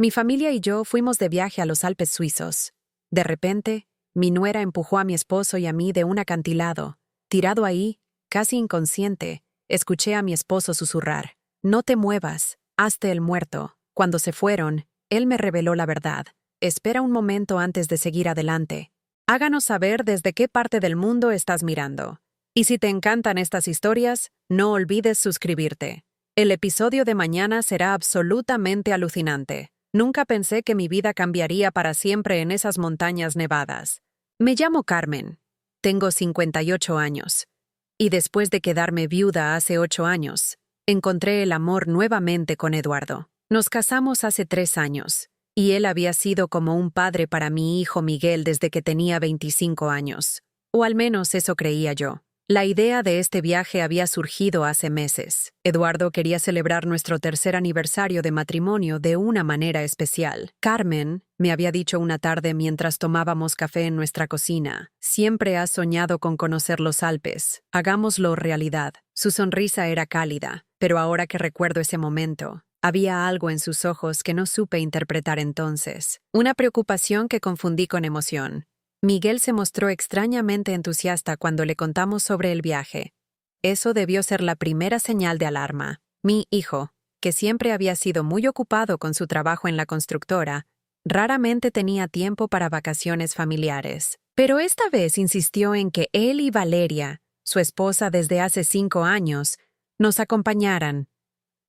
Mi familia y yo fuimos de viaje a los Alpes suizos. De repente, mi nuera empujó a mi esposo y a mí de un acantilado. Tirado ahí, casi inconsciente, escuché a mi esposo susurrar: «No te muevas, hazte el muerto». Cuando se fueron, él me reveló la verdad. «Espera un momento antes de seguir adelante. Háganos saber desde qué parte del mundo estás mirando. Y si te encantan estas historias, no olvides suscribirte. El episodio de mañana será absolutamente alucinante. Nunca pensé que mi vida cambiaría para siempre en esas montañas nevadas. Me llamo Carmen. Tengo 58 años. Y después de quedarme viuda hace 8 años, encontré el amor nuevamente con Eduardo. Nos casamos hace 3 años, y él había sido como un padre para mi hijo Miguel desde que tenía 25 años. O al menos eso creía yo. La idea de este viaje había surgido hace meses. Eduardo quería celebrar nuestro 3er aniversario de matrimonio de una manera especial. Carmen me había dicho una tarde mientras tomábamos café en nuestra cocina: «Siempre has soñado con conocer los Alpes. Hagámoslo realidad». Su sonrisa era cálida, pero ahora que recuerdo ese momento, había algo en sus ojos que no supe interpretar entonces. Una preocupación que confundí con emoción. Miguel se mostró extrañamente entusiasta cuando le contamos sobre el viaje. Eso debió ser la primera señal de alarma. Mi hijo, que siempre había sido muy ocupado con su trabajo en la constructora, raramente tenía tiempo para vacaciones familiares. Pero esta vez insistió en que él y Valeria, su esposa desde hace 5 años, nos acompañaran.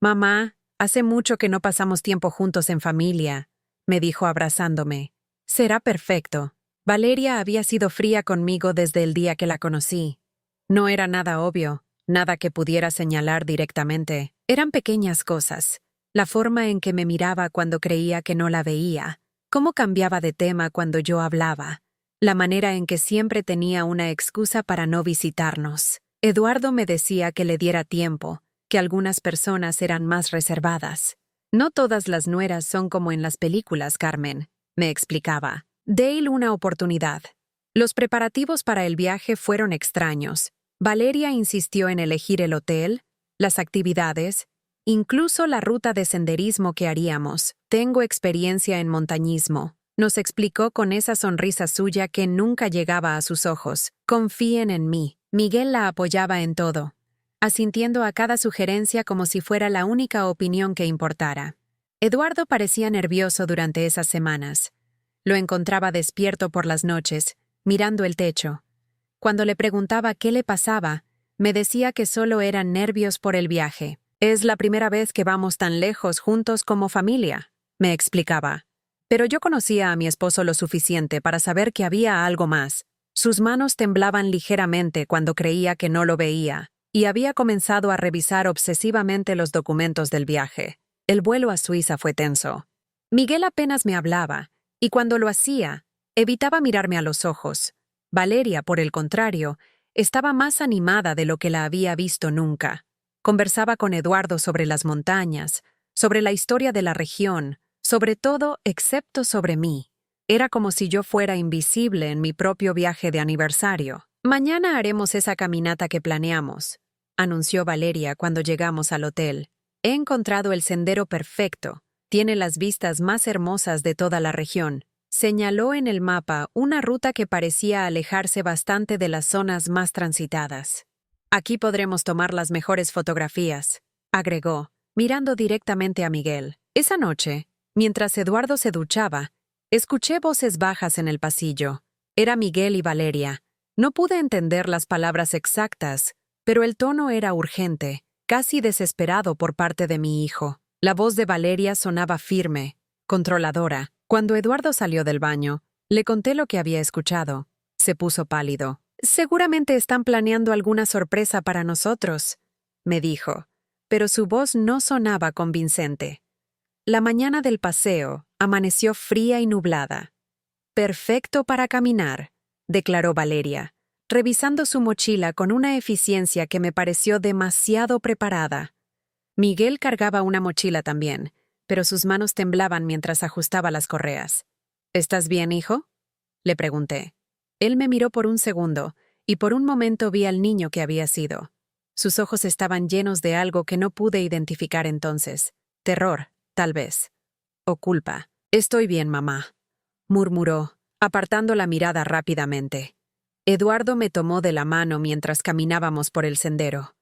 «Mamá, hace mucho que no pasamos tiempo juntos en familia», me dijo abrazándome. «Será perfecto». Valeria había sido fría conmigo desde el día que la conocí. No era nada obvio, nada que pudiera señalar directamente. Eran pequeñas cosas. La forma en que me miraba cuando creía que no la veía, cómo cambiaba de tema cuando yo hablaba, la manera en que siempre tenía una excusa para no visitarnos. Eduardo me decía que le diera tiempo, que algunas personas eran más reservadas. «No todas las nueras son como en las películas, Carmen», me explicaba. «Dale una oportunidad». Los preparativos para el viaje fueron extraños. Valeria insistió en elegir el hotel, las actividades, incluso la ruta de senderismo que haríamos. «Tengo experiencia en montañismo», nos explicó con esa sonrisa suya que nunca llegaba a sus ojos. «Confíen en mí». Miguel la apoyaba en todo, asintiendo a cada sugerencia como si fuera la única opinión que importara. Eduardo parecía nervioso durante esas semanas. Lo encontraba despierto por las noches, mirando el techo. Cuando le preguntaba qué le pasaba, me decía que solo eran nervios por el viaje. «Es la primera vez que vamos tan lejos juntos como familia», me explicaba. Pero yo conocía a mi esposo lo suficiente para saber que había algo más. Sus manos temblaban ligeramente cuando creía que no lo veía, y había comenzado a revisar obsesivamente los documentos del viaje. El vuelo a Suiza fue tenso. Miguel apenas me hablaba, y cuando lo hacía, evitaba mirarme a los ojos. Valeria, por el contrario, estaba más animada de lo que la había visto nunca. Conversaba con Eduardo sobre las montañas, sobre la historia de la región, sobre todo excepto sobre mí. Era como si yo fuera invisible en mi propio viaje de aniversario. «Mañana haremos esa caminata que planeamos», anunció Valeria cuando llegamos al hotel. «He encontrado el sendero perfecto. Tiene las vistas más hermosas de toda la región». Señaló en el mapa una ruta que parecía alejarse bastante de las zonas más transitadas. «Aquí podremos tomar las mejores fotografías», agregó, mirando directamente a Miguel. Esa noche, mientras Eduardo se duchaba, escuché voces bajas en el pasillo. Era Miguel y Valeria. No pude entender las palabras exactas, pero el tono era urgente, casi desesperado por parte de mi hijo. La voz de Valeria sonaba firme, controladora. Cuando Eduardo salió del baño, le conté lo que había escuchado. Se puso pálido. «Seguramente están planeando alguna sorpresa para nosotros», me dijo, pero su voz no sonaba convincente. La mañana del paseo amaneció fría y nublada. «Perfecto para caminar», declaró Valeria, revisando su mochila con una eficiencia que me pareció demasiado preparada. Miguel cargaba una mochila también, pero sus manos temblaban mientras ajustaba las correas. «¿Estás bien, hijo?», le pregunté. Él me miró por un segundo, y por un momento vi al niño que había sido. Sus ojos estaban llenos de algo que no pude identificar entonces. Terror, tal vez. o culpa. Estoy bien, mamá, murmuró, apartando la mirada rápidamente. Eduardo me tomó de la mano mientras caminábamos por el sendero.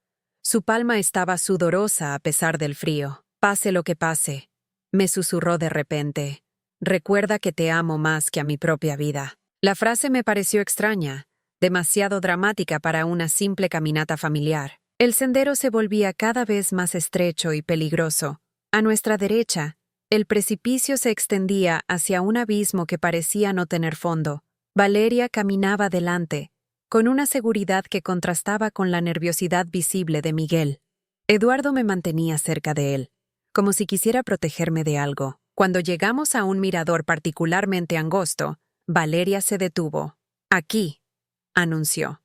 Su palma estaba sudorosa a pesar del frío. Pase lo que pase, me susurró de repente. Recuerda que te amo más que a mi propia vida. La frase me pareció extraña, demasiado dramática para una simple caminata familiar. El sendero se volvía cada vez más estrecho y peligroso. A nuestra derecha, el precipicio se extendía hacia un abismo que parecía no tener fondo. Valeria caminaba delante, con una seguridad que contrastaba con la nerviosidad visible de Miguel. Eduardo me mantenía cerca de él, como si quisiera protegerme de algo. Cuando llegamos a un mirador particularmente angosto, Valeria se detuvo. Aquí, anunció.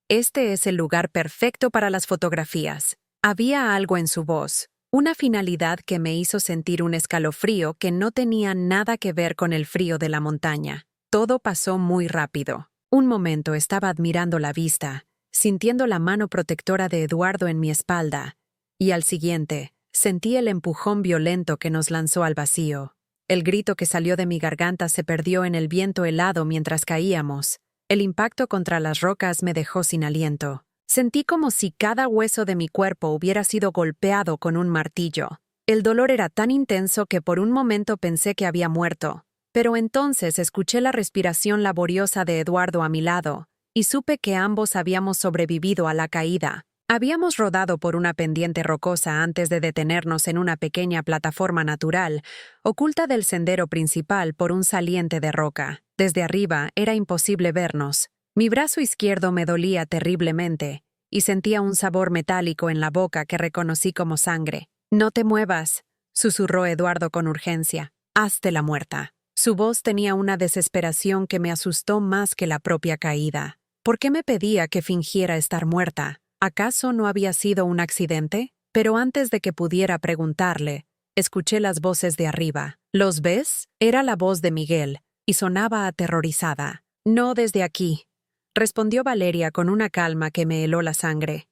Este es el lugar perfecto para las fotografías. Había algo en su voz, una finalidad que me hizo sentir un escalofrío que no tenía nada que ver con el frío de la montaña. Todo pasó muy rápido. Un momento estaba admirando la vista, sintiendo la mano protectora de Eduardo en mi espalda, y al siguiente, sentí el empujón violento que nos lanzó al vacío. El grito que salió de mi garganta se perdió en el viento helado mientras caíamos. El impacto contra las rocas me dejó sin aliento. Sentí como si cada hueso de mi cuerpo hubiera sido golpeado con un martillo. El dolor era tan intenso que por un momento pensé que había muerto. Pero entonces escuché la respiración laboriosa de Eduardo a mi lado, y supe que ambos habíamos sobrevivido a la caída. Habíamos rodado por una pendiente rocosa antes de detenernos en una pequeña plataforma natural, oculta del sendero principal por un saliente de roca. Desde arriba era imposible vernos. Mi brazo izquierdo me dolía terriblemente, y sentía un sabor metálico en la boca que reconocí como sangre. «No te muevas», susurró Eduardo con urgencia. «Hazte la muerta». Su voz tenía una desesperación que me asustó más que la propia caída. ¿Por qué me pedía que fingiera estar muerta? ¿Acaso no había sido un accidente? Pero antes de que pudiera preguntarle, escuché las voces de arriba. ¿Los ves? Era la voz de Miguel, y sonaba aterrorizada. «No desde aquí», respondió Valeria con una calma que me heló la sangre.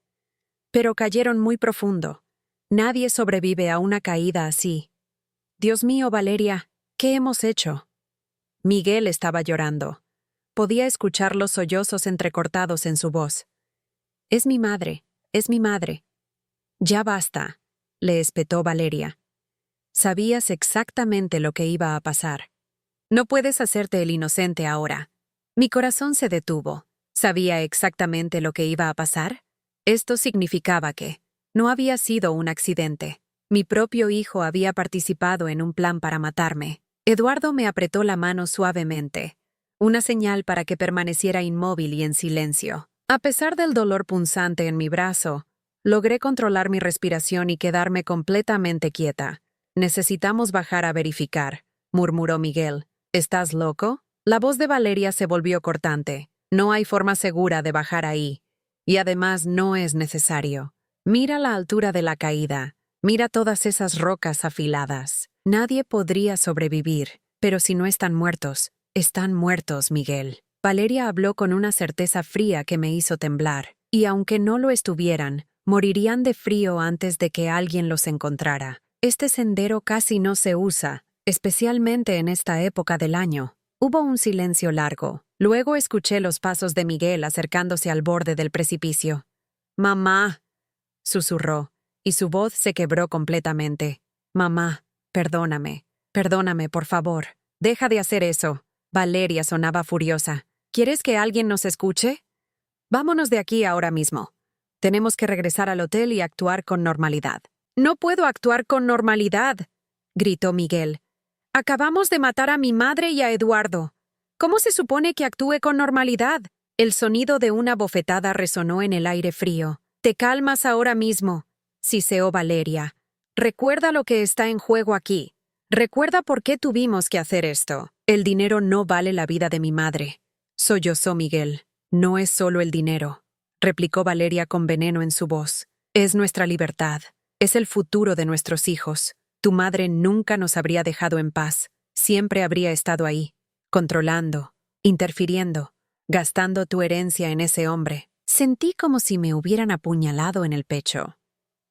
«Pero cayeron muy profundo. Nadie sobrevive a una caída así». «Dios mío, Valeria, ¿qué hemos hecho?» Miguel estaba llorando. Podía escuchar los sollozos entrecortados en su voz. «Es mi madre, es mi madre». «Ya basta», le espetó Valeria. «Sabías exactamente lo que iba a pasar. No puedes hacerte el inocente ahora». Mi corazón se detuvo. ¿Sabía exactamente lo que iba a pasar? Esto significaba que no había sido un accidente. Mi propio hijo había participado en un plan para matarme. Eduardo me apretó la mano suavemente, una señal para que permaneciera inmóvil y en silencio. A pesar del dolor punzante en mi brazo, logré controlar mi respiración y quedarme completamente quieta. «Necesitamos bajar a verificar», murmuró Miguel. «¿Estás loco?» La voz de Valeria se volvió cortante. «No hay forma segura de bajar ahí. Y además no es necesario. Mira la altura de la caída. Mira todas esas rocas afiladas. Nadie podría sobrevivir. Pero si no están muertos, Miguel». Valeria habló con una certeza fría que me hizo temblar. Y aunque no lo estuvieran, morirían de frío antes de que alguien los encontrara. Este sendero casi no se usa, especialmente en esta época del año. Hubo un silencio largo. Luego escuché los pasos de Miguel acercándose al borde del precipicio. «Mamá», susurró, y su voz se quebró completamente. «Mamá, perdóname, por favor. Deja de hacer eso». Valeria sonaba furiosa. «¿Quieres que alguien nos escuche? Vámonos de aquí ahora mismo. Tenemos que regresar al hotel y actuar con normalidad». «No puedo actuar con normalidad», gritó Miguel. «Acabamos de matar a mi madre y a Eduardo. ¿Cómo se supone que actúe con normalidad?» El sonido de una bofetada resonó en el aire frío. «Te calmas ahora mismo», siseó Valeria. «Recuerda lo que está en juego aquí. Recuerda por qué tuvimos que hacer esto. El dinero no vale la vida de mi madre», sollozó Miguel. «No es solo el dinero», replicó Valeria con veneno en su voz. «Es nuestra libertad. Es el futuro de nuestros hijos. Tu madre nunca nos habría dejado en paz. Siempre habría estado ahí, controlando, interfiriendo, gastando tu herencia en ese hombre». Sentí como si me hubieran apuñalado en el pecho.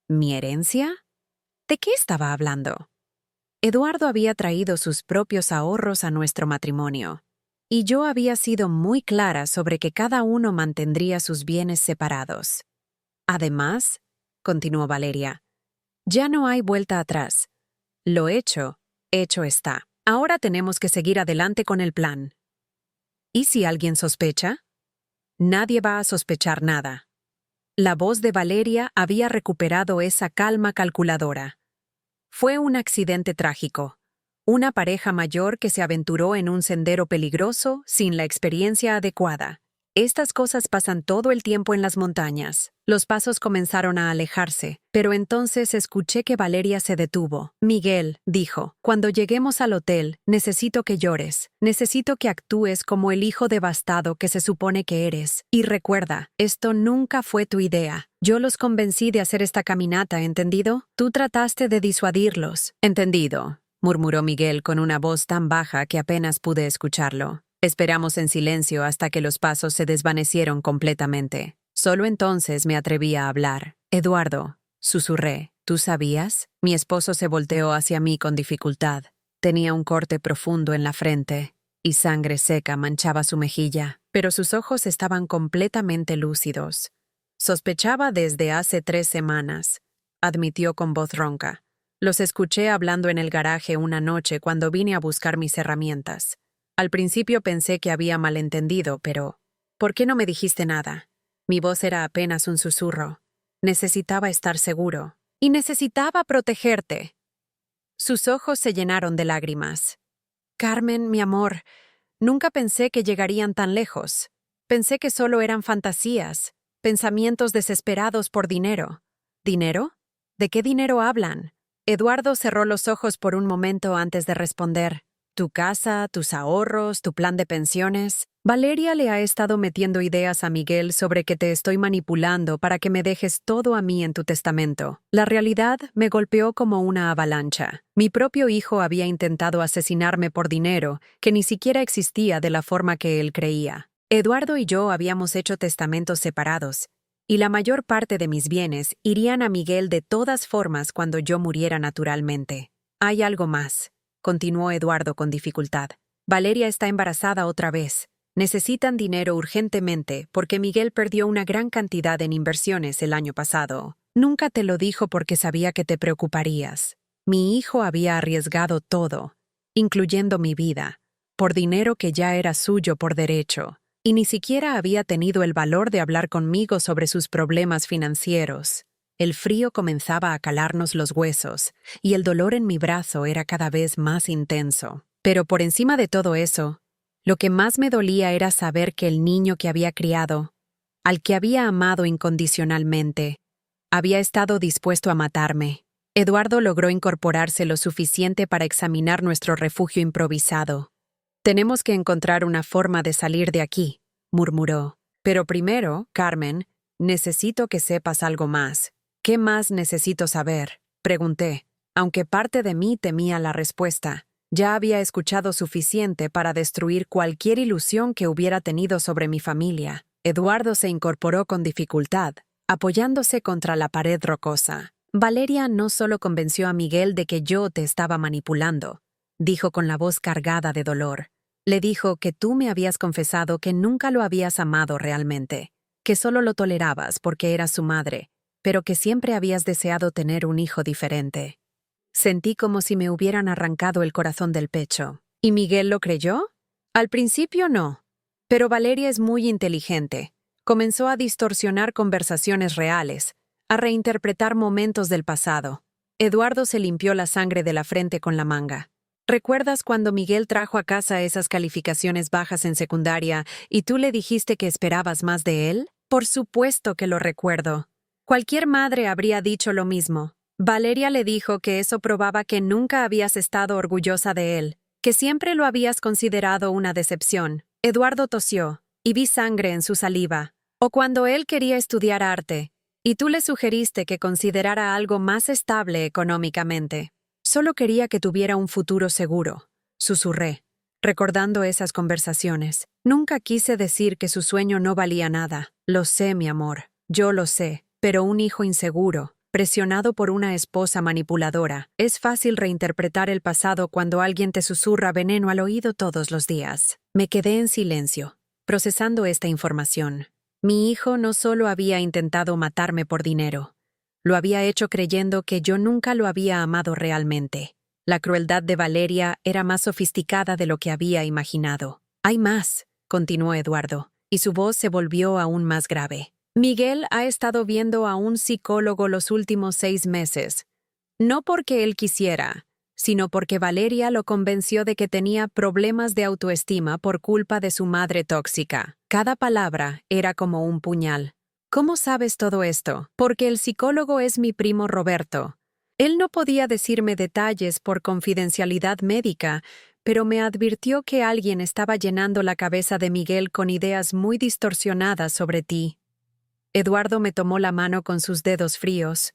¿Mi herencia? ¿De qué estaba hablando? Eduardo había traído sus propios ahorros a nuestro matrimonio, y yo había sido muy clara sobre que cada uno mantendría sus bienes separados. Además, continuó Valeria, ya no hay vuelta atrás. Lo hecho, hecho está. Ahora tenemos que seguir adelante con el plan. ¿Y si alguien sospecha? Nadie va a sospechar nada. La voz de Valeria había recuperado esa calma calculadora. Fue un accidente trágico. Una pareja mayor que se aventuró en un sendero peligroso sin la experiencia adecuada. Estas cosas pasan todo el tiempo en las montañas. Los pasos comenzaron a alejarse, pero entonces escuché que Valeria se detuvo. Miguel, dijo, cuando lleguemos al hotel, necesito que llores. Necesito que actúes como el hijo devastado que se supone que eres. Y recuerda, esto nunca fue tu idea. Yo los convencí de hacer esta caminata, ¿entendido? Tú trataste de disuadirlos. Entendido, murmuró Miguel con una voz tan baja que apenas pude escucharlo. Esperamos en silencio hasta que los pasos se desvanecieron completamente. Solo entonces me atreví a hablar. Eduardo, susurré, ¿tú sabías? Mi esposo se volteó hacia mí con dificultad. Tenía un corte profundo en la frente, y sangre seca manchaba su mejilla, pero sus ojos estaban completamente lúcidos. Sospechaba desde hace 3 semanas, admitió con voz ronca. Los escuché hablando en el garaje una noche cuando vine a buscar mis herramientas. Al principio pensé que había malentendido, pero ¿por qué no me dijiste nada? Mi voz era apenas un susurro. Necesitaba estar seguro. Y necesitaba protegerte. Sus ojos se llenaron de lágrimas. Carmen, mi amor, nunca pensé que llegarían tan lejos. Pensé que solo eran fantasías, pensamientos desesperados por dinero. ¿Dinero? ¿De qué dinero hablan? Eduardo cerró los ojos por un momento antes de responder. Tu casa, tus ahorros, tu plan de pensiones. Valeria le ha estado metiendo ideas a Miguel sobre que te estoy manipulando para que me dejes todo a mí en tu testamento. La realidad me golpeó como una avalancha. Mi propio hijo había intentado asesinarme por dinero, que ni siquiera existía de la forma que él creía. Eduardo y yo habíamos hecho testamentos separados, y la mayor parte de mis bienes irían a Miguel de todas formas cuando yo muriera naturalmente. Hay algo más, continuó Eduardo con dificultad. Valeria está embarazada otra vez. Necesitan dinero urgentemente porque Miguel perdió una gran cantidad en inversiones el año pasado. Nunca te lo dijo porque sabía que te preocuparías. Mi hijo había arriesgado todo, incluyendo mi vida, por dinero que ya era suyo por derecho, y ni siquiera había tenido el valor de hablar conmigo sobre sus problemas financieros. El frío comenzaba a calarnos los huesos, y el dolor en mi brazo era cada vez más intenso. Pero por encima de todo eso, lo que más me dolía era saber que el niño que había criado, al que había amado incondicionalmente, había estado dispuesto a matarme. Eduardo logró incorporarse lo suficiente para examinar nuestro refugio improvisado. Tenemos que encontrar una forma de salir de aquí, murmuró. Pero primero, Carmen, necesito que sepas algo más. ¿Qué más necesito saber? Pregunté, aunque parte de mí temía la respuesta. Ya había escuchado suficiente para destruir cualquier ilusión que hubiera tenido sobre mi familia. Eduardo se incorporó con dificultad, apoyándose contra la pared rocosa. Valeria no solo convenció a Miguel de que yo te estaba manipulando, dijo con la voz cargada de dolor. Le dijo que tú me habías confesado que nunca lo habías amado realmente, que solo lo tolerabas porque eras su madre, pero que siempre habías deseado tener un hijo diferente. Sentí como si me hubieran arrancado el corazón del pecho. ¿Y Miguel lo creyó? Al principio no. Pero Valeria es muy inteligente. Comenzó a distorsionar conversaciones reales, a reinterpretar momentos del pasado. Eduardo se limpió la sangre de la frente con la manga. ¿Recuerdas cuando Miguel trajo a casa esas calificaciones bajas en secundaria y tú le dijiste que esperabas más de él? Por supuesto que lo recuerdo. Cualquier madre habría dicho lo mismo. Valeria le dijo que eso probaba que nunca habías estado orgullosa de él, que siempre lo habías considerado una decepción. Eduardo tosió, y vi sangre en su saliva. O cuando él quería estudiar arte, y tú le sugeriste que considerara algo más estable económicamente. Solo quería que tuviera un futuro seguro, susurré, recordando esas conversaciones. Nunca quise decir que su sueño no valía nada. Lo sé, mi amor, yo lo sé, pero un hijo inseguro, presionado por una esposa manipuladora. Es fácil reinterpretar el pasado cuando alguien te susurra veneno al oído todos los días. Me quedé en silencio, procesando esta información. Mi hijo no solo había intentado matarme por dinero, lo había hecho creyendo que yo nunca lo había amado realmente. La crueldad de Valeria era más sofisticada de lo que había imaginado. «Hay más», continuó Eduardo, y su voz se volvió aún más grave. «Miguel ha estado viendo a un psicólogo los últimos 6 meses. No porque él quisiera, sino porque Valeria lo convenció de que tenía problemas de autoestima por culpa de su madre tóxica. Cada palabra era como un puñal. ¿Cómo sabes todo esto? Porque el psicólogo es mi primo Roberto. Él no podía decirme detalles por confidencialidad médica, pero me advirtió que alguien estaba llenando la cabeza de Miguel con ideas muy distorsionadas sobre ti». Eduardo me tomó la mano con sus dedos fríos.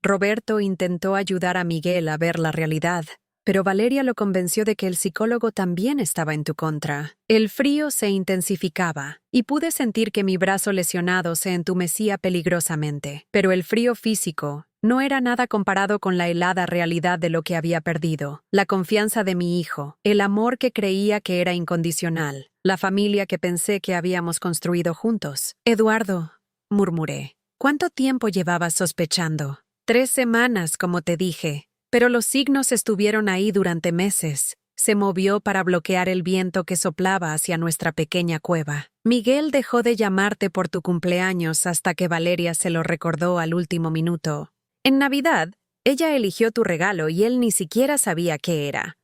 Roberto intentó ayudar a Miguel a ver la realidad, pero Valeria lo convenció de que el psicólogo también estaba en tu contra. El frío se intensificaba, y pude sentir que mi brazo lesionado se entumecía peligrosamente. Pero el frío físico no era nada comparado con la helada realidad de lo que había perdido. La confianza de mi hijo, el amor que creía que era incondicional, la familia que pensé que habíamos construido juntos. «Eduardo», murmuré, «¿cuánto tiempo llevabas sospechando?» 3 semanas, como te dije. Pero los signos estuvieron ahí durante meses. Se movió para bloquear el viento que soplaba hacia nuestra pequeña cueva. Miguel dejó de llamarte por tu cumpleaños hasta que Valeria se lo recordó al último minuto. En Navidad, ella eligió tu regalo y él ni siquiera sabía qué era.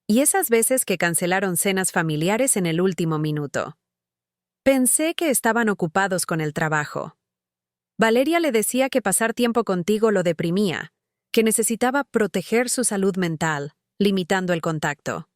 Y esas veces que cancelaron cenas familiares en el último minuto. Pensé que estaban ocupados con el trabajo. Valeria le decía que pasar tiempo contigo lo deprimía, que necesitaba proteger su salud mental, limitando el contacto.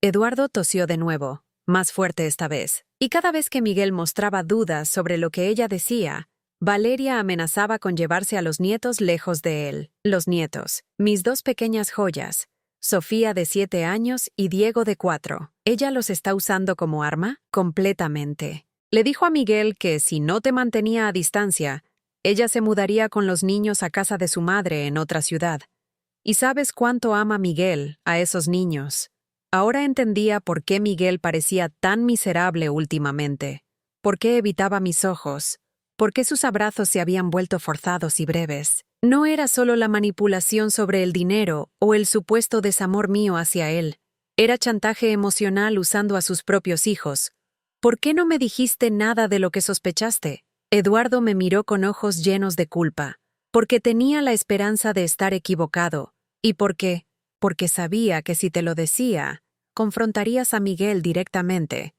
Eduardo tosió de nuevo, más fuerte esta vez, y cada vez que Miguel mostraba dudas sobre lo que ella decía, Valeria amenazaba con llevarse a los nietos lejos de él. Los nietos, mis 2 pequeñas joyas, Sofía de 7 años y Diego de 4. ¿Ella los está usando como arma? Completamente. Le dijo a Miguel que si no te mantenía a distancia, ella se mudaría con los niños a casa de su madre en otra ciudad. ¿Y sabes cuánto ama Miguel a esos niños? Ahora entendía por qué Miguel parecía tan miserable últimamente, por qué evitaba mis ojos, por qué sus abrazos se habían vuelto forzados y breves. No era solo la manipulación sobre el dinero o el supuesto desamor mío hacia él. Era chantaje emocional usando a sus propios hijos. ¿Por qué no me dijiste nada de lo que sospechaste? Eduardo me miró con ojos llenos de culpa, porque tenía la esperanza de estar equivocado, y porque sabía que si te lo decía, confrontarías a Miguel directamente.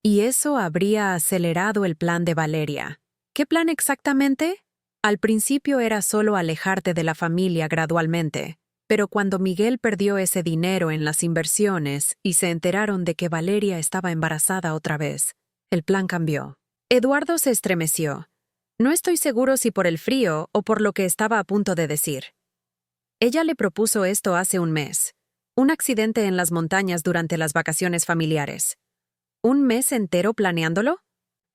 Y eso habría acelerado el plan de Valeria. ¿Qué plan exactamente? Al principio era solo alejarte de la familia gradualmente, pero cuando Miguel perdió ese dinero en las inversiones y se enteraron de que Valeria estaba embarazada otra vez, el plan cambió. Eduardo se estremeció. No estoy seguro si por el frío o por lo que estaba a punto de decir. Ella le propuso esto hace un mes. Un accidente en las montañas durante las vacaciones familiares. ¿Un mes entero planeándolo?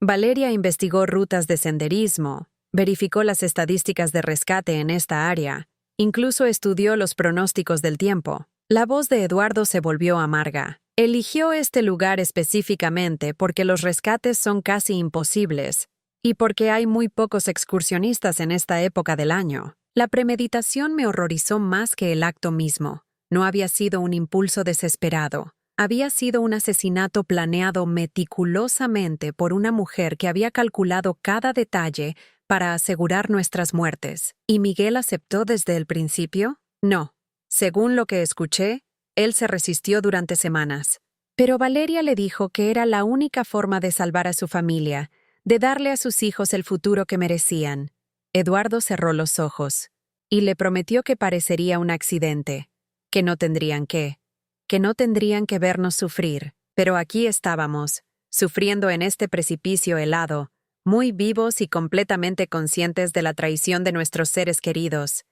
Valeria investigó rutas de senderismo, verificó las estadísticas de rescate en esta área, incluso estudió los pronósticos del tiempo. La voz de Eduardo se volvió amarga. Eligió este lugar específicamente porque los rescates son casi imposibles y porque hay muy pocos excursionistas en esta época del año. La premeditación me horrorizó más que el acto mismo. No había sido un impulso desesperado. Había sido un asesinato planeado meticulosamente por una mujer que había calculado cada detalle para asegurar nuestras muertes. ¿Y Miguel aceptó desde el principio? No. Según lo que escuché, él se resistió durante semanas. Pero Valeria le dijo que era la única forma de salvar a su familia, de darle a sus hijos el futuro que merecían. Eduardo cerró los ojos y le prometió que parecería un accidente, que no tendrían que vernos sufrir. Pero aquí estábamos, sufriendo en este precipicio helado, muy vivos y completamente conscientes de la traición de nuestros seres queridos.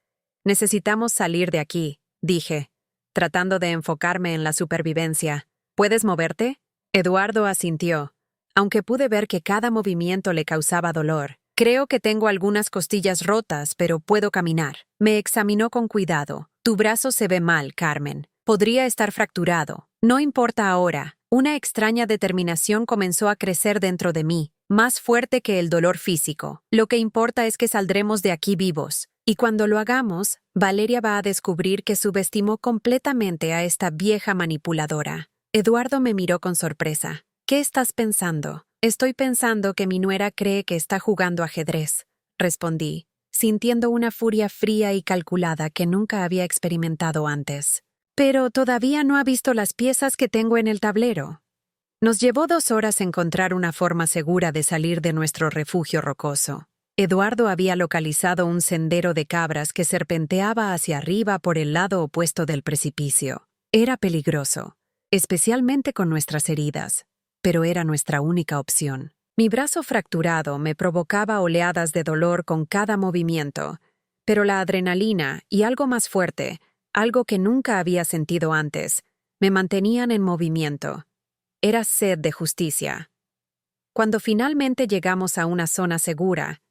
Necesitamos salir de aquí, dije, tratando de enfocarme en la supervivencia. ¿Puedes moverte? Eduardo asintió, aunque pude ver que cada movimiento le causaba dolor. Creo que tengo algunas costillas rotas, pero puedo caminar. Me examinó con cuidado. Tu brazo se ve mal, Carmen. Podría estar fracturado. No importa ahora. Una extraña determinación comenzó a crecer dentro de mí, más fuerte que el dolor físico. Lo que importa es que saldremos de aquí vivos. Y cuando lo hagamos, Valeria va a descubrir que subestimó completamente a esta vieja manipuladora. Eduardo me miró con sorpresa. ¿Qué estás pensando? Estoy pensando que mi nuera cree que está jugando ajedrez, respondí, sintiendo una furia fría y calculada que nunca había experimentado antes. Pero todavía no ha visto las piezas que tengo en el tablero. Nos llevó 2 horas encontrar una forma segura de salir de nuestro refugio rocoso. Eduardo había localizado un sendero de cabras que serpenteaba hacia arriba por el lado opuesto del precipicio. Era peligroso, especialmente con nuestras heridas, pero era nuestra única opción. Mi brazo fracturado me provocaba oleadas de dolor con cada movimiento, pero la adrenalina y algo más fuerte, algo que nunca había sentido antes, me mantenían en movimiento. Era sed de justicia. Cuando finalmente llegamos a una zona segura,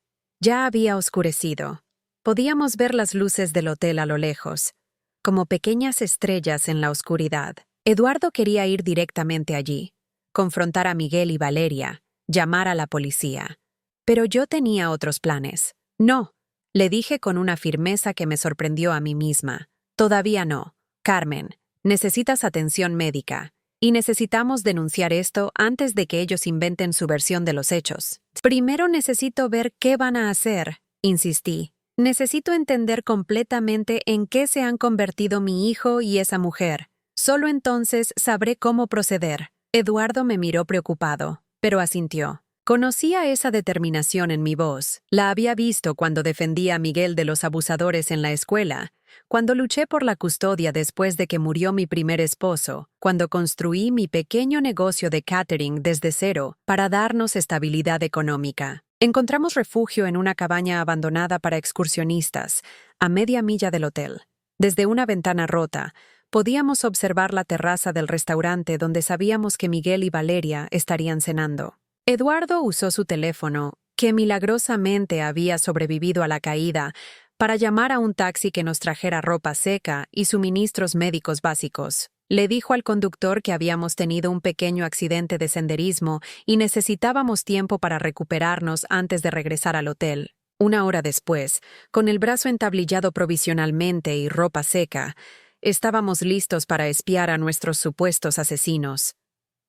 ya había oscurecido. Podíamos ver las luces del hotel a lo lejos, como pequeñas estrellas en la oscuridad. Eduardo quería ir directamente allí, confrontar a Miguel y Valeria, llamar a la policía. Pero yo tenía otros planes. No, le dije con una firmeza que me sorprendió a mí misma. Todavía no. Carmen, necesitas atención médica. Y necesitamos denunciar esto antes de que ellos inventen su versión de los hechos. Primero necesito ver qué van a hacer, insistí. Necesito entender completamente en qué se han convertido mi hijo y esa mujer. Solo entonces sabré cómo proceder. Eduardo me miró preocupado, pero asintió. Conocía esa determinación en mi voz. La había visto cuando defendía a Miguel de los abusadores en la escuela, cuando luché por la custodia después de que murió mi primer esposo, cuando construí mi pequeño negocio de catering desde cero para darnos estabilidad económica. Encontramos refugio en una cabaña abandonada para excursionistas, a media milla del hotel. Desde una ventana rota, podíamos observar la terraza del restaurante donde sabíamos que Miguel y Valeria estarían cenando. Eduardo usó su teléfono, que milagrosamente había sobrevivido a la caída, para llamar a un taxi que nos trajera ropa seca y suministros médicos básicos. Le dijo al conductor que habíamos tenido un pequeño accidente de senderismo y necesitábamos tiempo para recuperarnos antes de regresar al hotel. 1 hora después, con el brazo entablillado provisionalmente y ropa seca, estábamos listos para espiar a nuestros supuestos asesinos.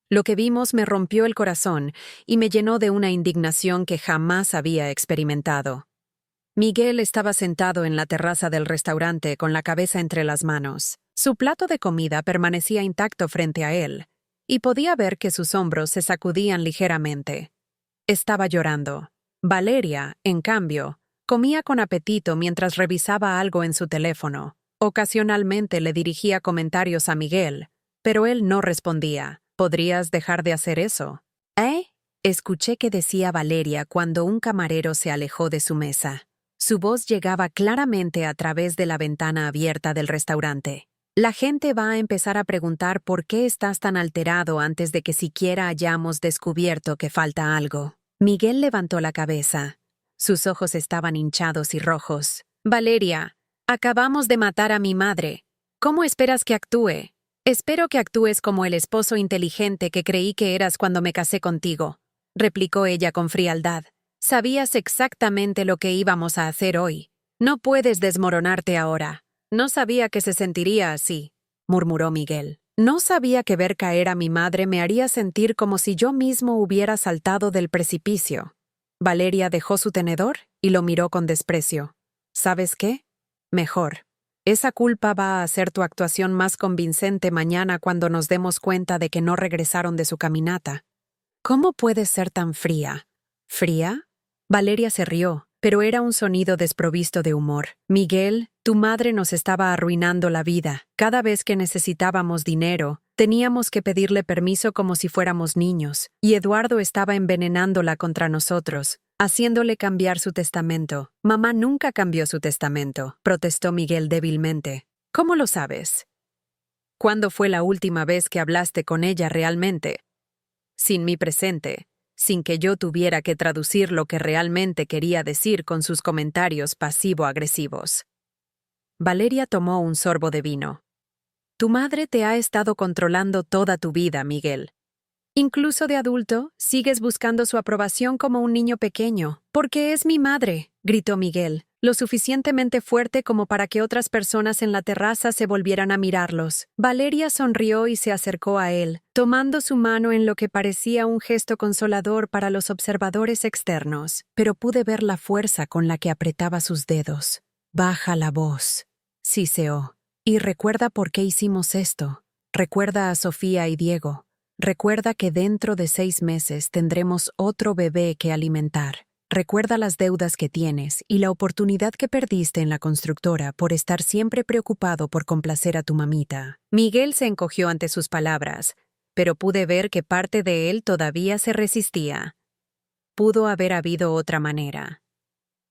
Lo que vimos me rompió el corazón y me llenó de una indignación que jamás había experimentado. Miguel estaba sentado en la terraza del restaurante con la cabeza entre las manos. Su plato de comida permanecía intacto frente a él, y podía ver que sus hombros se sacudían ligeramente. Estaba llorando. Valeria, en cambio, comía con apetito mientras revisaba algo en su teléfono. Ocasionalmente le dirigía comentarios a Miguel, pero él no respondía. ¿Podrías dejar de hacer eso? Escuché que decía Valeria cuando un camarero se alejó de su mesa. Su voz llegaba claramente a través de la ventana abierta del restaurante. La gente va a empezar a preguntar por qué estás tan alterado antes de que siquiera hayamos descubierto que falta algo. Miguel levantó la cabeza. Sus ojos estaban hinchados y rojos. Valeria, acabamos de matar a mi madre. ¿Cómo esperas que actúe? Espero que actúes como el esposo inteligente que creí que eras cuando me casé contigo, replicó ella con frialdad. Sabías exactamente lo que íbamos a hacer hoy. No puedes desmoronarte ahora. No sabía que se sentiría así, murmuró Miguel. No sabía que ver caer a mi madre me haría sentir como si yo mismo hubiera saltado del precipicio. Valeria dejó su tenedor y lo miró con desprecio. ¿Sabes qué? Mejor. Esa culpa va a hacer tu actuación más convincente mañana cuando nos demos cuenta de que no regresaron de su caminata. ¿Cómo puedes ser tan fría? ¿Fría? Valeria se rió, pero era un sonido desprovisto de humor. Miguel, tu madre nos estaba arruinando la vida. Cada vez que necesitábamos dinero, teníamos que pedirle permiso como si fuéramos niños, y Eduardo estaba envenenándola contra nosotros, haciéndole cambiar su testamento. Mamá nunca cambió su testamento, protestó Miguel débilmente. ¿Cómo lo sabes? ¿Cuándo fue la última vez que hablaste con ella realmente? Sin mi presente. sin que yo tuviera que traducir lo que realmente quería decir con sus comentarios pasivo-agresivos. Valeria tomó un sorbo de vino. Tu madre te ha estado controlando toda tu vida, Miguel. Incluso de adulto, sigues buscando su aprobación como un niño pequeño. Porque es mi madre, gritó Miguel, lo suficientemente fuerte como para que otras personas en la terraza se volvieran a mirarlos. Valeria sonrió y se acercó a él, tomando su mano en lo que parecía un gesto consolador para los observadores externos, pero pude ver la fuerza con la que apretaba sus dedos. Baja la voz, siseó. Y recuerda por qué hicimos esto. Recuerda a Sofía y Diego. Recuerda que dentro de 6 meses tendremos otro bebé que alimentar. Recuerda las deudas que tienes y la oportunidad que perdiste en la constructora por estar siempre preocupado por complacer a tu mamita. Miguel se encogió ante sus palabras, pero pude ver que parte de él todavía se resistía. Pudo haber habido otra manera.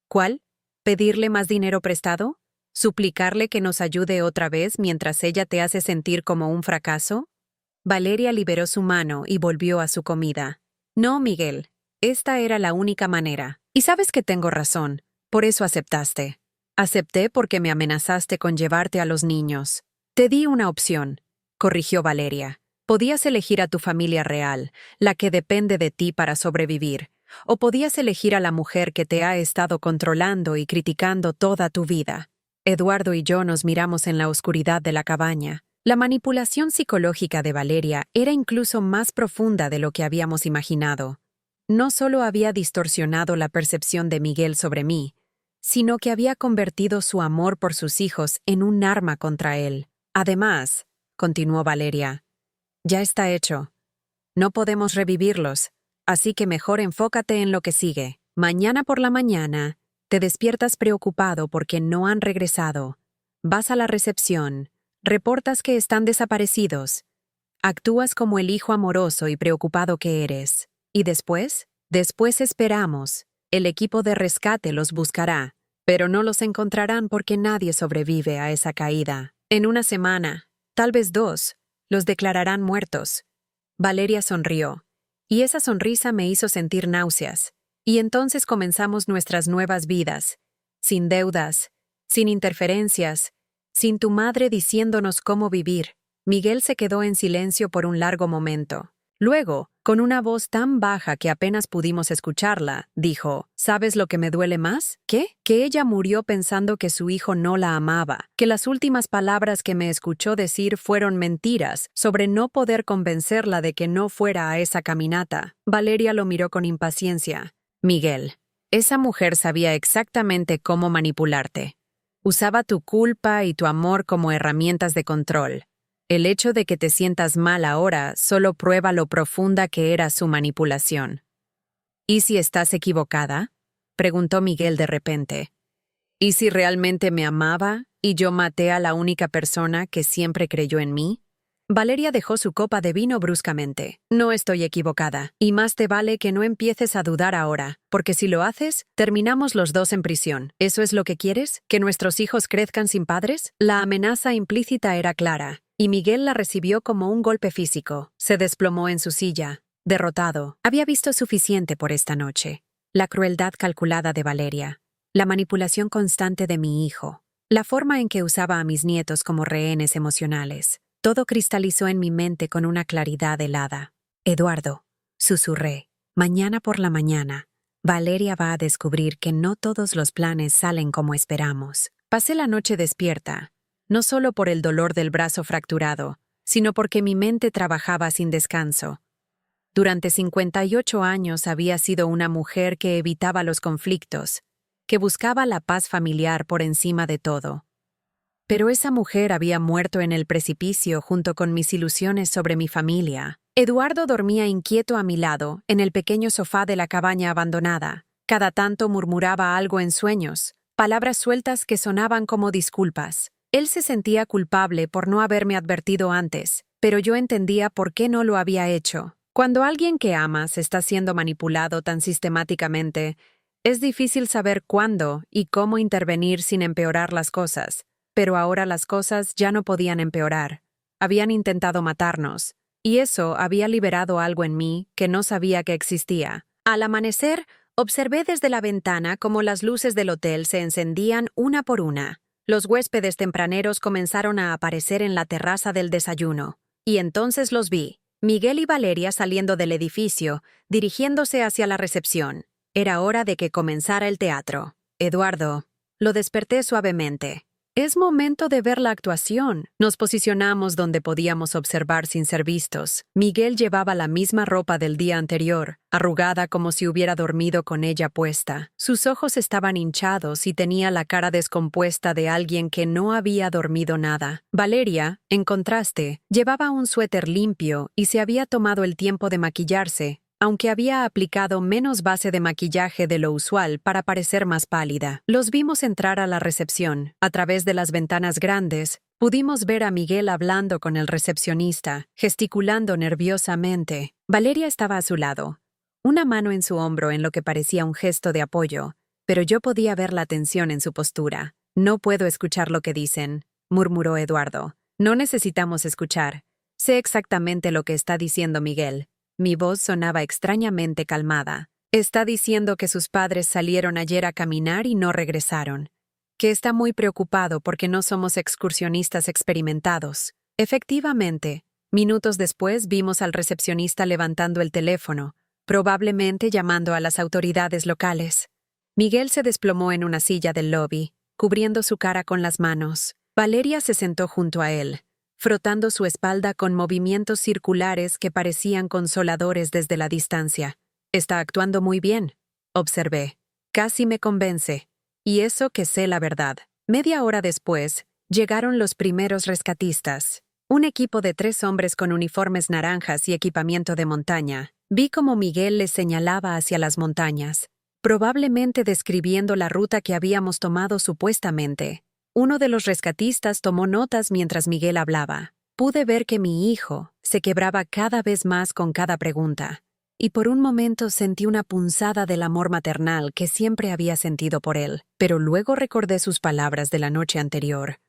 ¿Cuál? ¿Pedirle más dinero prestado? ¿Suplicarle que nos ayude otra vez mientras ella te hace sentir como un fracaso? Valeria liberó su mano y volvió a su comida. No, Miguel, esta era la única manera. Y sabes que tengo razón, por eso aceptaste. Acepté porque me amenazaste con llevarte a los niños. Te di una opción, corrigió Valeria. Podías elegir a tu familia real, la que depende de ti para sobrevivir, o podías elegir a la mujer que te ha estado controlando y criticando toda tu vida. Eduardo y yo nos miramos en la oscuridad de la cabaña. La manipulación psicológica de Valeria era incluso más profunda de lo que habíamos imaginado. No solo había distorsionado la percepción de Miguel sobre mí, sino que había convertido su amor por sus hijos en un arma contra él. Además, continuó Valeria, ya está hecho. No podemos revivirlos, así que mejor enfócate en lo que sigue. Mañana por la mañana, te despiertas preocupado porque no han regresado. Vas a la recepción. Reportas que están desaparecidos. Actúas como el hijo amoroso y preocupado que eres. ¿Y después? Después esperamos. El equipo de rescate los buscará, pero no los encontrarán porque nadie sobrevive a esa caída. En una semana, tal vez 2, los declararán muertos. Valeria sonrió, y esa sonrisa me hizo sentir náuseas. Y entonces comenzamos nuestras nuevas vidas, sin deudas, sin interferencias, sin tu madre diciéndonos cómo vivir. Miguel se quedó en silencio por un largo momento. Luego, con una voz tan baja que apenas pudimos escucharla, dijo, ¿sabes lo que me duele más? ¿Qué? Que ella murió pensando que su hijo no la amaba, que las últimas palabras que me escuchó decir fueron mentiras sobre no poder convencerla de que no fuera a esa caminata. Valeria lo miró con impaciencia. Miguel, esa mujer sabía exactamente cómo manipularte. Usaba tu culpa y tu amor como herramientas de control. El hecho de que te sientas mal ahora solo prueba lo profunda que era su manipulación. ¿Y si estás equivocada? Preguntó Miguel de repente. ¿Y si realmente me amaba y yo maté a la única persona que siempre creyó en mí? Valeria dejó su copa de vino bruscamente. No estoy equivocada, y más te vale que no empieces a dudar ahora, porque si lo haces, terminamos los 2 en prisión. ¿Eso es lo que quieres? ¿Que nuestros hijos crezcan sin padres? La amenaza implícita era clara, y Miguel la recibió como un golpe físico. Se desplomó en su silla, derrotado. Había visto suficiente por esta noche. La crueldad calculada de Valeria, la manipulación constante de mi hijo, la forma en que usaba a mis nietos como rehenes emocionales. Todo cristalizó en mi mente con una claridad helada. Eduardo, susurré, mañana por la mañana, Valeria va a descubrir que no todos los planes salen como esperamos. Pasé la noche despierta, no solo por el dolor del brazo fracturado, sino porque mi mente trabajaba sin descanso. Durante 58 años había sido una mujer que evitaba los conflictos, que buscaba la paz familiar por encima de todo. Pero esa mujer había muerto en el precipicio junto con mis ilusiones sobre mi familia. Eduardo dormía inquieto a mi lado, en el pequeño sofá de la cabaña abandonada. Cada tanto murmuraba algo en sueños, palabras sueltas que sonaban como disculpas. Él se sentía culpable por no haberme advertido antes, pero yo entendía por qué no lo había hecho. Cuando alguien que amas está siendo manipulado tan sistemáticamente, es difícil saber cuándo y cómo intervenir sin empeorar las cosas. Pero ahora las cosas ya no podían empeorar. Habían intentado matarnos, y eso había liberado algo en mí que no sabía que existía. Al amanecer, observé desde la ventana cómo las luces del hotel se encendían una por una. Los huéspedes tempraneros comenzaron a aparecer en la terraza del desayuno, y entonces los vi. Miguel y Valeria saliendo del edificio, dirigiéndose hacia la recepción. Era hora de que comenzara el teatro. Eduardo. Lo desperté suavemente. Es momento de ver la actuación. Nos posicionamos donde podíamos observar sin ser vistos. Miguel llevaba la misma ropa del día anterior, arrugada como si hubiera dormido con ella puesta. Sus ojos estaban hinchados y tenía la cara descompuesta de alguien que no había dormido nada. Valeria, en contraste, llevaba un suéter limpio y se había tomado el tiempo de maquillarse, aunque había aplicado menos base de maquillaje de lo usual para parecer más pálida. Los vimos entrar a la recepción. A través de las ventanas grandes, pudimos ver a Miguel hablando con el recepcionista, gesticulando nerviosamente. Valeria estaba a su lado, una mano en su hombro en lo que parecía un gesto de apoyo, pero yo podía ver la tensión en su postura. «No puedo escuchar lo que dicen», murmuró Eduardo. «No necesitamos escuchar. Sé exactamente lo que está diciendo Miguel». Mi voz sonaba extrañamente calmada. Está diciendo que sus padres salieron ayer a caminar y no regresaron. Que está muy preocupado porque no somos excursionistas experimentados. Efectivamente, minutos después vimos al recepcionista levantando el teléfono, probablemente llamando a las autoridades locales. Miguel se desplomó en una silla del lobby, cubriendo su cara con las manos. Valeria se sentó junto a él, frotando su espalda con movimientos circulares que parecían consoladores desde la distancia. «Está actuando muy bien», observé. «Casi me convence. Y eso que sé la verdad». Media hora después, llegaron los primeros rescatistas. Un equipo de 3 hombres con uniformes naranjas y equipamiento de montaña. Vi cómo Miguel les señalaba hacia las montañas, probablemente describiendo la ruta que habíamos tomado supuestamente. Uno de los rescatistas tomó notas mientras Miguel hablaba. Pude ver que mi hijo se quebraba cada vez más con cada pregunta, y por un momento sentí una punzada del amor maternal que siempre había sentido por él, pero luego recordé sus palabras de la noche anterior,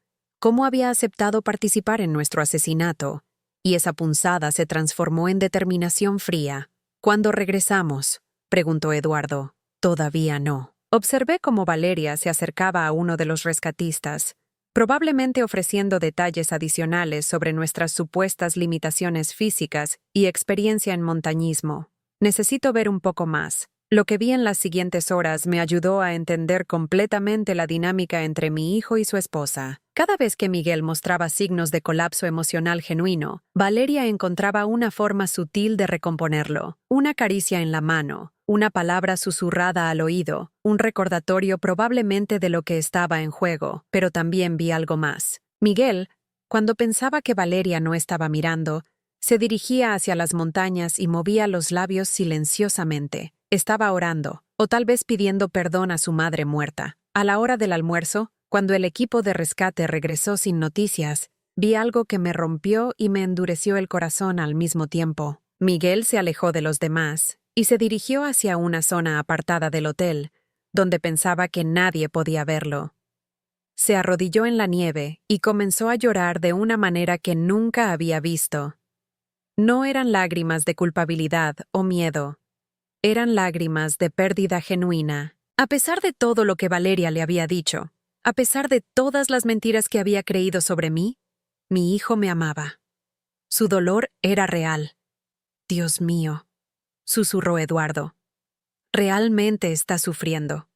cómo había aceptado participar en nuestro asesinato, y esa punzada se transformó en determinación fría. «¿Cuándo regresamos?», preguntó Eduardo. «Todavía no». Observé cómo Valeria se acercaba a uno de los rescatistas, probablemente ofreciendo detalles adicionales sobre nuestras supuestas limitaciones físicas y experiencia en montañismo. «Necesito ver un poco más». Lo que vi en las siguientes horas me ayudó a entender completamente la dinámica entre mi hijo y su esposa. Cada vez que Miguel mostraba signos de colapso emocional genuino, Valeria encontraba una forma sutil de recomponerlo. Una caricia en la mano, una palabra susurrada al oído, un recordatorio probablemente de lo que estaba en juego, pero también vi algo más. Miguel, cuando pensaba que Valeria no estaba mirando, se dirigía hacia las montañas y movía los labios silenciosamente. Estaba orando, o tal vez pidiendo perdón a su madre muerta. A la hora del almuerzo, cuando el equipo de rescate regresó sin noticias, vi algo que me rompió y me endureció el corazón al mismo tiempo. Miguel se alejó de los demás y se dirigió hacia una zona apartada del hotel, donde pensaba que nadie podía verlo. Se arrodilló en la nieve y comenzó a llorar de una manera que nunca había visto. No eran lágrimas de culpabilidad o miedo. Eran lágrimas de pérdida genuina. A pesar de todo lo que Valeria le había dicho, a pesar de todas las mentiras que había creído sobre mí, mi hijo me amaba. Su dolor era real. «Dios mío», susurró Eduardo. «Realmente está sufriendo».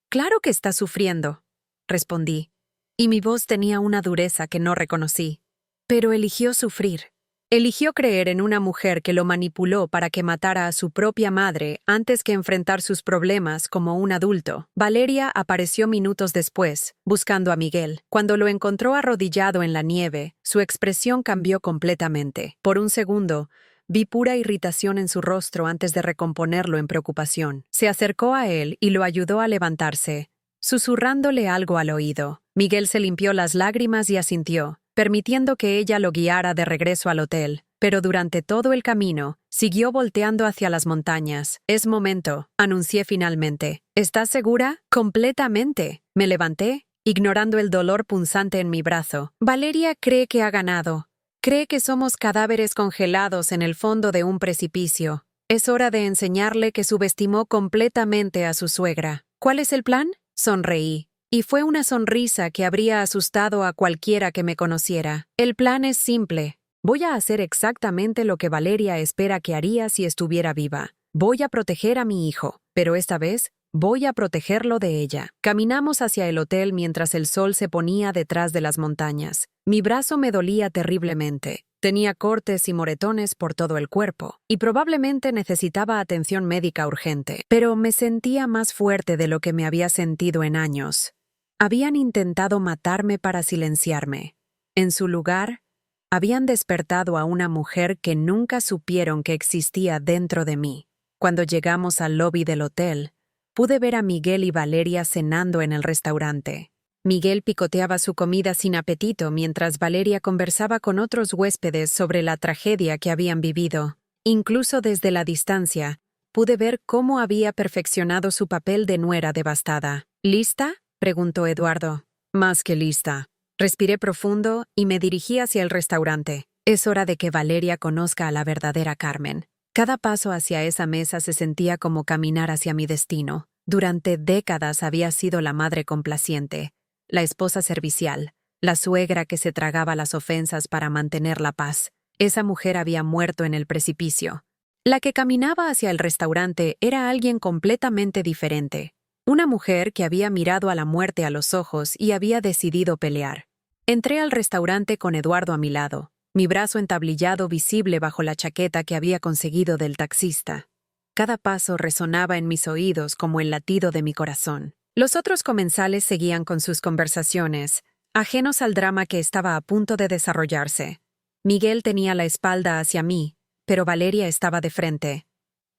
«Claro que está sufriendo», respondí, y mi voz tenía una dureza que no reconocí. Pero eligió sufrir. Eligió creer en una mujer que lo manipuló para que matara a su propia madre antes que enfrentar sus problemas como un adulto. Valeria apareció minutos después, buscando a Miguel. Cuando lo encontró arrodillado en la nieve, su expresión cambió completamente. Por un segundo, vi pura irritación en su rostro antes de recomponerlo en preocupación. Se acercó a él y lo ayudó a levantarse, susurrándole algo al oído. Miguel se limpió las lágrimas y asintió, permitiendo que ella lo guiara de regreso al hotel, pero durante todo el camino, siguió volteando hacia las montañas. «Es momento», anuncié finalmente. «¿Estás segura?» «Completamente». Me levanté, ignorando el dolor punzante en mi brazo. «Valeria cree que ha ganado. Cree que somos cadáveres congelados en el fondo de un precipicio. Es hora de enseñarle que subestimó completamente a su suegra. ¿Cuál es el plan? Sonreí. Y fue una sonrisa que habría asustado a cualquiera que me conociera. El plan es simple. Voy a hacer exactamente lo que Valeria espera que haría si estuviera viva. Voy a proteger a mi hijo, pero esta vez voy a protegerlo de ella. Caminamos hacia el hotel mientras el sol se ponía detrás de las montañas. Mi brazo me dolía terriblemente. Tenía cortes y moretones por todo el cuerpo, y probablemente necesitaba atención médica urgente, pero me sentía más fuerte de lo que me había sentido en años. Habían intentado matarme para silenciarme. En su lugar, habían despertado a una mujer que nunca supieron que existía dentro de mí. Cuando llegamos al lobby del hotel, pude ver a Miguel y Valeria cenando en el restaurante. Miguel picoteaba su comida sin apetito mientras Valeria conversaba con otros huéspedes sobre la tragedia que habían vivido. Incluso desde la distancia, pude ver cómo había perfeccionado su papel de nuera devastada. ¿Lista?, preguntó Eduardo. Más que lista. Respiré profundo y me dirigí hacia el restaurante. Es hora de que Valeria conozca a la verdadera Carmen. Cada paso hacia esa mesa se sentía como caminar hacia mi destino. Durante décadas había sido la madre complaciente, la esposa servicial, la suegra que se tragaba las ofensas para mantener la paz. Esa mujer había muerto en el precipicio. La que caminaba hacia el restaurante era alguien completamente diferente. Una mujer que había mirado a la muerte a los ojos y había decidido pelear. Entré al restaurante con Eduardo a mi lado, mi brazo entablillado visible bajo la chaqueta que había conseguido del taxista. Cada paso resonaba en mis oídos como el latido de mi corazón. Los otros comensales seguían con sus conversaciones, ajenos al drama que estaba a punto de desarrollarse. Miguel tenía la espalda hacia mí, pero Valeria estaba de frente.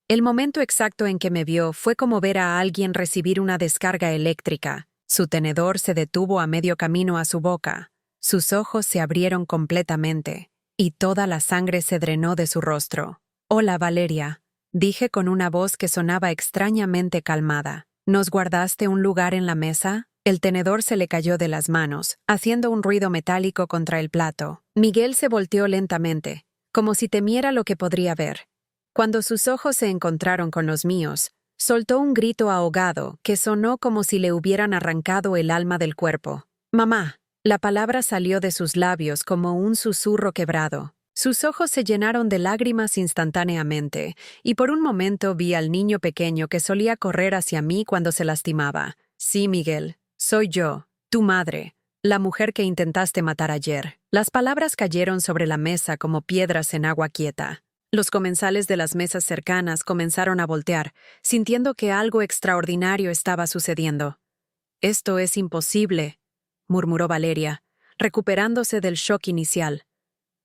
El momento exacto en que me vio fue como ver a alguien recibir una descarga eléctrica. Su tenedor se detuvo a medio camino a su boca. Sus ojos se abrieron completamente, y toda la sangre se drenó de su rostro. «Hola, Valeria», dije con una voz que sonaba extrañamente calmada. «¿Nos guardaste un lugar en la mesa?» El tenedor se le cayó de las manos, haciendo un ruido metálico contra el plato. Miguel se volteó lentamente, como si temiera lo que podría ver. Cuando sus ojos se encontraron con los míos, soltó un grito ahogado que sonó como si le hubieran arrancado el alma del cuerpo. «Mamá». La palabra salió de sus labios como un susurro quebrado. Sus ojos se llenaron de lágrimas instantáneamente, y por un momento vi al niño pequeño que solía correr hacia mí cuando se lastimaba. «Sí, Miguel, soy yo, tu madre, la mujer que intentaste matar ayer». Las palabras cayeron sobre la mesa como piedras en agua quieta. Los comensales de las mesas cercanas comenzaron a voltear, sintiendo que algo extraordinario estaba sucediendo. «Esto es imposible», murmuró Valeria, recuperándose del shock inicial.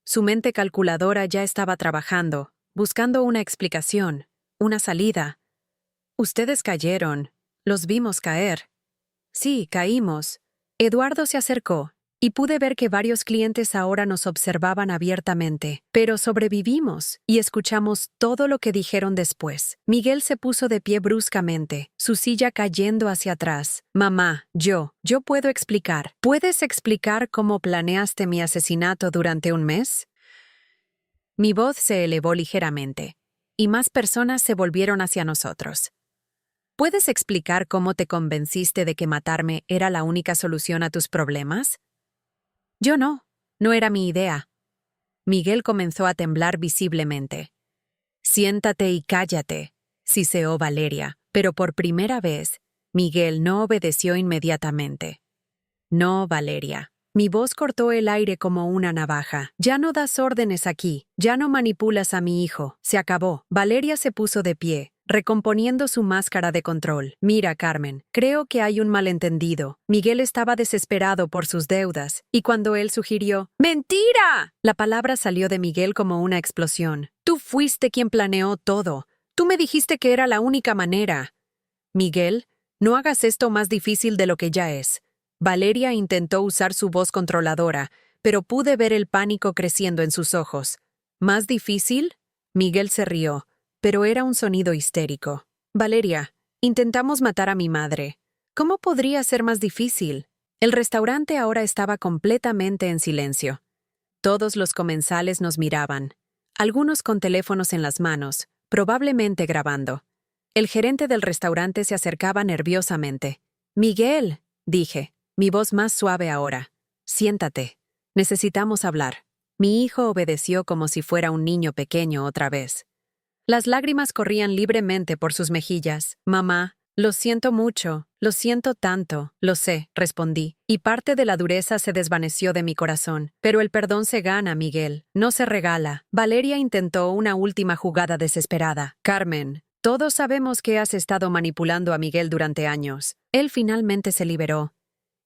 Su mente calculadora ya estaba trabajando, buscando una explicación, una salida. «Ustedes cayeron. Los vimos caer». «Sí, caímos». Eduardo se acercó, y pude ver que varios clientes ahora nos observaban abiertamente. Pero sobrevivimos, y escuchamos todo lo que dijeron después. Miguel se puso de pie bruscamente, su silla cayendo hacia atrás. «Mamá, yo puedo explicar. ¿Puedes explicar cómo planeaste mi asesinato durante un mes?» Mi voz se elevó ligeramente, y más personas se volvieron hacia nosotros. ¿Puedes explicar cómo te convenciste de que matarme era la única solución a tus problemas? Yo no era mi idea. Miguel comenzó a temblar visiblemente. «Siéntate y cállate», siseó Valeria, pero por primera vez, Miguel no obedeció inmediatamente. «No, Valeria». Mi voz cortó el aire como una navaja. «Ya no das órdenes aquí, ya no manipulas a mi hijo. Se acabó». Valeria se puso de pie, recomponiendo su máscara de control. «Mira, Carmen, creo que hay un malentendido. Miguel estaba desesperado por sus deudas, y cuando él sugirió «¡Mentira!», la palabra salió de Miguel como una explosión. «Tú fuiste quien planeó todo. Tú me dijiste que era la única manera». «Miguel, no hagas esto más difícil de lo que ya es». Valeria intentó usar su voz controladora, pero pude ver el pánico creciendo en sus ojos. «¿Más difícil?». Miguel se rió, pero era un sonido histérico. «Valeria, intentamos matar a mi madre. ¿Cómo podría ser más difícil?». El restaurante ahora estaba completamente en silencio. Todos los comensales nos miraban, algunos con teléfonos en las manos, probablemente grabando. El gerente del restaurante se acercaba nerviosamente. «Miguel», dije, mi voz más suave ahora. «Siéntate. Necesitamos hablar». Mi hijo obedeció como si fuera un niño pequeño otra vez. Las lágrimas corrían libremente por sus mejillas. «Mamá, lo siento mucho, lo siento tanto, lo sé», respondí, y parte de la dureza se desvaneció de mi corazón. Pero el perdón se gana, Miguel, no se regala. Valeria intentó una última jugada desesperada. «Carmen, todos sabemos que has estado manipulando a Miguel durante años. Él finalmente se liberó.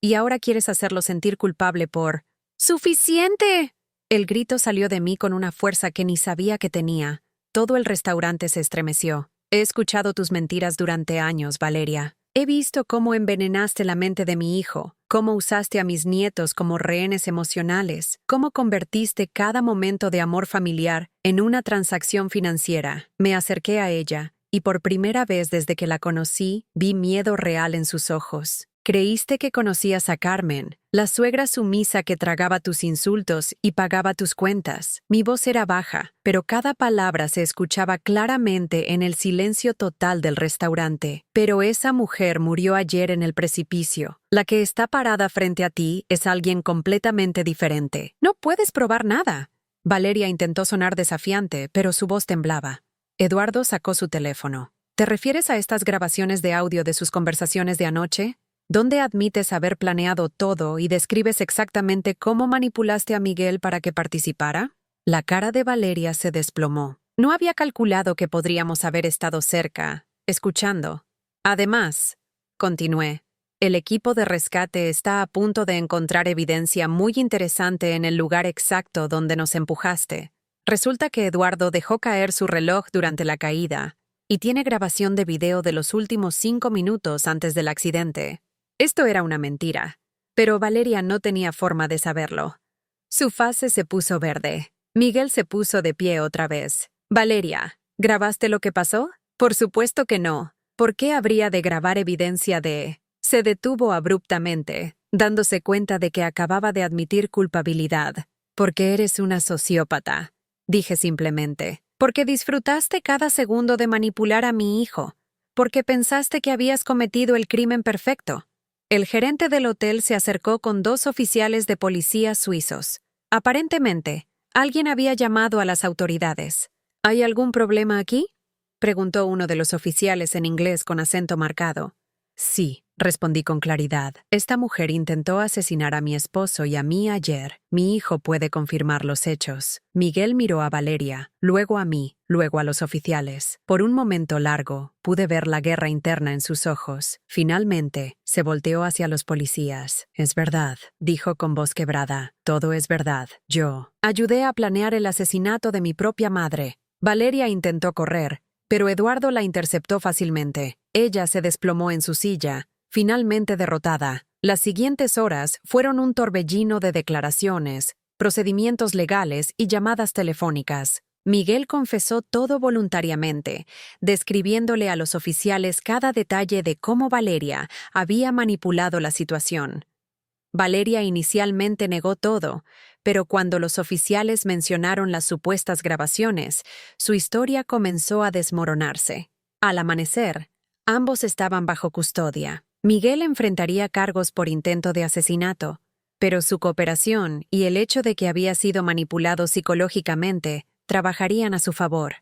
Y ahora quieres hacerlo sentir culpable por... ¡Suficiente!». El grito salió de mí con una fuerza que ni sabía que tenía. Todo el restaurante se estremeció. «He escuchado tus mentiras durante años, Valeria. He visto cómo envenenaste la mente de mi hijo, cómo usaste a mis nietos como rehenes emocionales, cómo convertiste cada momento de amor familiar en una transacción financiera». Me acerqué a ella, y por primera vez desde que la conocí, vi miedo real en sus ojos. «Creíste que conocías a Carmen, la suegra sumisa que tragaba tus insultos y pagaba tus cuentas». Mi voz era baja, pero cada palabra se escuchaba claramente en el silencio total del restaurante. «Pero esa mujer murió ayer en el precipicio. La que está parada frente a ti es alguien completamente diferente. No puedes probar nada». Valeria intentó sonar desafiante, pero su voz temblaba. Eduardo sacó su teléfono. «¿Te refieres a estas grabaciones de audio de sus conversaciones de anoche? ¿Dónde admites haber planeado todo y describes exactamente cómo manipulaste a Miguel para que participara?» La cara de Valeria se desplomó. No había calculado que podríamos haber estado cerca, escuchando. «Además», continué, «el equipo de rescate está a punto de encontrar evidencia muy interesante en el lugar exacto donde nos empujaste. Resulta que Eduardo dejó caer su reloj durante la caída y tiene grabación de video de los últimos 5 minutos antes del accidente». Esto era una mentira, pero Valeria no tenía forma de saberlo. Su fase se puso verde. Miguel se puso de pie otra vez. «Valeria, ¿grabaste lo que pasó? Por supuesto que no. ¿Por qué habría de grabar evidencia de...?» Se detuvo abruptamente, dándose cuenta de que acababa de admitir culpabilidad. «Porque eres una sociópata», dije simplemente. «Porque disfrutaste cada segundo de manipular a mi hijo. Porque pensaste que habías cometido el crimen perfecto». El gerente del hotel se acercó con 2 oficiales de policía suizos. Aparentemente, alguien había llamado a las autoridades. «¿Hay algún problema aquí?», preguntó uno de los oficiales en inglés con acento marcado. «Sí», respondí con claridad. «Esta mujer intentó asesinar a mi esposo y a mí ayer. Mi hijo puede confirmar los hechos». Miguel miró a Valeria, luego a mí, luego a los oficiales. Por un momento largo, pude ver la guerra interna en sus ojos. Finalmente, se volteó hacia los policías. «Es verdad», dijo con voz quebrada. «Todo es verdad. Yo ayudé a planear el asesinato de mi propia madre». Valeria intentó correr, pero Eduardo la interceptó fácilmente. Ella se desplomó en su silla, finalmente derrotada. Las siguientes horas fueron un torbellino de declaraciones, procedimientos legales y llamadas telefónicas. Miguel confesó todo voluntariamente, describiéndole a los oficiales cada detalle de cómo Valeria había manipulado la situación. Valeria inicialmente negó todo, pero cuando los oficiales mencionaron las supuestas grabaciones, su historia comenzó a desmoronarse. Al amanecer, ambos estaban bajo custodia. Miguel enfrentaría cargos por intento de asesinato, pero su cooperación y el hecho de que había sido manipulado psicológicamente trabajarían a su favor.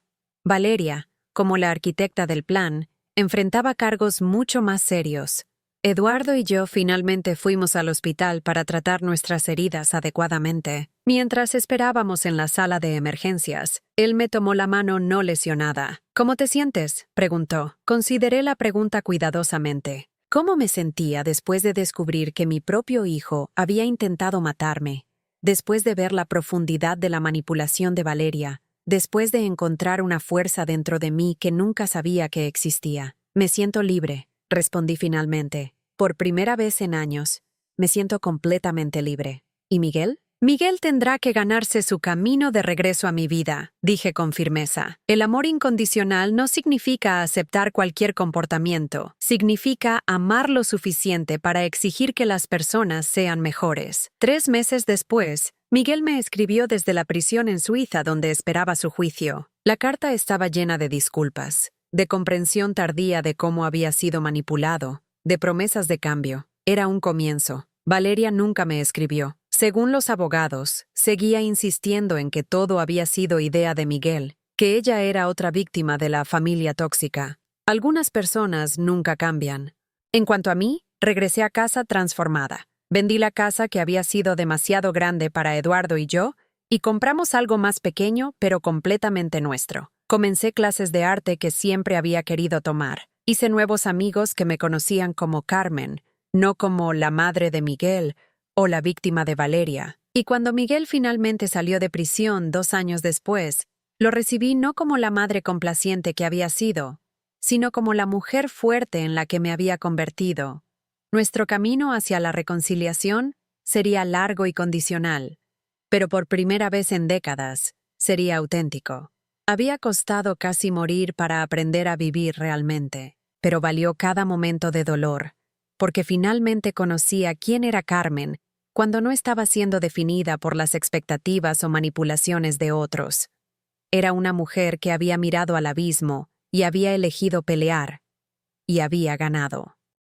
Valeria, como la arquitecta del plan, enfrentaba cargos mucho más serios. Eduardo y yo finalmente fuimos al hospital para tratar nuestras heridas adecuadamente. Mientras esperábamos en la sala de emergencias, él me tomó la mano no lesionada. «¿Cómo te sientes?», preguntó. Consideré la pregunta cuidadosamente. ¿Cómo me sentía después de descubrir que mi propio hijo había intentado matarme? Después de ver la profundidad de la manipulación de Valeria, después de encontrar una fuerza dentro de mí que nunca sabía que existía. «Me siento libre», respondí finalmente. «Por primera vez en años, me siento completamente libre». «¿Y Miguel?», Miguel tendrá que ganarse su camino de regreso a mi vida, dije con firmeza. El amor incondicional no significa aceptar cualquier comportamiento, significa amar lo suficiente para exigir que las personas sean mejores. 3 meses después, Miguel me escribió desde la prisión en Suiza donde esperaba su juicio. La carta estaba llena de disculpas, de comprensión tardía de cómo había sido manipulado, de promesas de cambio. Era un comienzo. Valeria nunca me escribió. Según los abogados, seguía insistiendo en que todo había sido idea de Miguel, que ella era otra víctima de la familia tóxica. Algunas personas nunca cambian. En cuanto a mí, regresé a casa transformada. Vendí la casa que había sido demasiado grande para Eduardo y yo, y compramos algo más pequeño, pero completamente nuestro. Comencé clases de arte que siempre había querido tomar. Hice nuevos amigos que me conocían como Carmen, no como la madre de Miguel o la víctima de Valeria. Y cuando Miguel finalmente salió de prisión 2 años después, lo recibí no como la madre complaciente que había sido, sino como la mujer fuerte en la que me había convertido. Nuestro camino hacia la reconciliación sería largo y condicional, pero por primera vez en décadas sería auténtico. Había costado casi morir para aprender a vivir realmente, pero valió cada momento de dolor, porque finalmente conocía quién era Carmen cuando no estaba siendo definida por las expectativas o manipulaciones de otros. Era una mujer que había mirado al abismo y había elegido pelear, y había ganado.